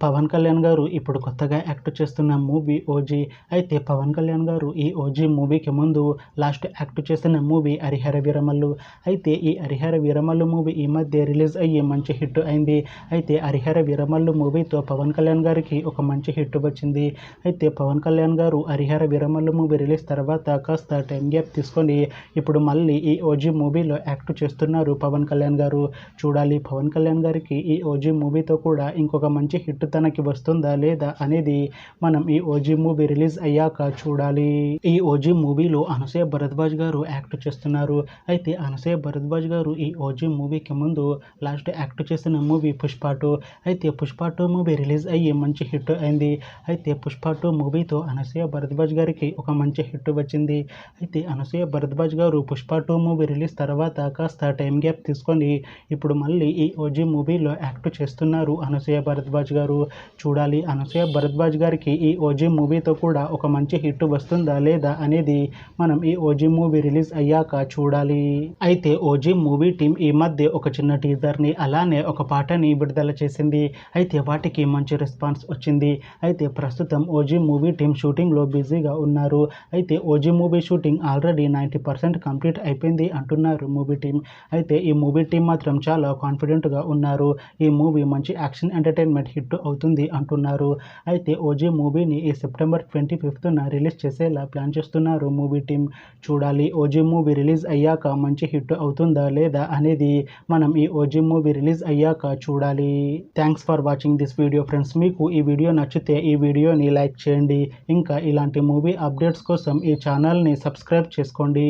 పవన్ కళ్యాణ్ గారు ఇప్పుడు కొత్తగా యాక్ట్ చేస్తున్న మూవీ ఓజీ. అయితే పవన్ కళ్యాణ్ గారు ఈ ఓజీ మూవీకి ముందు లాస్ట్ యాక్ట్ చేసిన మూవీ హరిహర వీరమల్లు. అయితే ఈ హరిహర వీరమల్లు మూవీ ఈ మధ్య రిలీజ్ అయ్యి మంచి హిట్ అయింది. అయితే హరిహర వీరమల్లు మూవీతో పవన్ కళ్యాణ్ గారికి ఒక మంచి హిట్ వచ్చింది. అయితే పవన్ కళ్యాణ్ గారు హరిహర వీరమల్లు మూవీ రిలీజ్ తర్వాత కాస్త టైం గ్యాప్ తీసుకొని ఇప్పుడు మళ్ళీ ఈ ఓజీ మూవీలో యాక్ట్ చేస్తున్నారు పవన్ కళ్యాణ్ గారు. చూడాలి పవన్ కళ్యాణ్ గారికి ఈ ఓజీ మూవీతో కూడా ఇంకొక మంచి హిట్ తనకి వస్తుందా లేదా అనేది మనం ఈ ఓజీ మూవీ రిలీజ్ అయ్యాక చూడాలి. ఈ ఓజీ మూవీలో అనసూయ భరద్వాజ్ గారు యాక్ట్ చేస్తున్నారు. అయితే అనసూయ భరద్వాజ్ గారు ఈ ఓజీ మూవీకి ముందు లాస్ట్ యాక్ట్ చేసిన మూవీ పుష్ప 2. అయితే పుష్ప 2 మూవీ రిలీజ్ అయ్యి మంచి హిట్ అయింది. అయితే పుష్ప 2 మూవీతో అనసూయ భరద్వాజ్ గారికి ఒక మంచి హిట్ వచ్చింది. అయితే అనసూయ భరద్వాజ్ గారు పుష్ప 2 మూవీ రిలీజ్ తర్వాత కాస్త టైం గ్యాప్ తీసుకొని ఇప్పుడు మళ్ళీ ఈ ఓజీ మూవీలో యాక్ట్ చేస్తున్నారు అనసూయ భరద్వాజ్ గారు. చూడాలి అనసూయ భరద్వాజ్ గారికి ఈ ఓజీ మూవీతో కూడా ఒక మంచి హిట్ వస్తుందా లేదా అనేది మనం ఈ ఓజీ మూవీ రిలీజ్ అయ్యాక చూడాలి. అయితే ఓజీ మూవీ టీం ఈ మధ్య ఒక చిన్న టీజర్ని అలానే ఒక పాటని విడుదల చేసింది. అయితే వాటికి మంచి రెస్పాన్స్ వచ్చింది. అయితే ప్రస్తుతం ఓజీ మూవీ టీం షూటింగ్లో బిజీగా ఉన్నారు. అయితే OG movie shooting already 90% complete అయిపోయింది అంటున్నారు మూవీ టీం. అయితే ఈ మూవీ టీం మాత్రం చాలా కాన్ఫిడెంట్గా ఉన్నారు. ఈ మూవీ మంచి యాక్షన్ ఎంటర్టైన్మెంట్ హిట్ అవుతుంది అంటున్నారు. అయితే ఓజీ మూవీని ఈ సెప్టెంబర్ 25న రిలీజ్ చేసేలా ప్లాన్ చేస్తున్నారు మూవీ టీం. చూడాలి ఓజీ మూవీ రిలీజ్ అయ్యాక మంచి హిట్ అవుతుందా లేదా అనేది మనం ఈ ఓజీ మూవీ రిలీజ్ అయ్యాక చూడాలి. Thanks for watching this video friends. మీకు ఈ వీడియో నచ్చితే ఈ వీడియోని లైక్ చేయండి. ఇంకా ఇలాంటి మూవీ అప్డేట్స్ కోసం ఈ ఛానల్ని సబ్స్క్రైబ్ చేసుకోండి.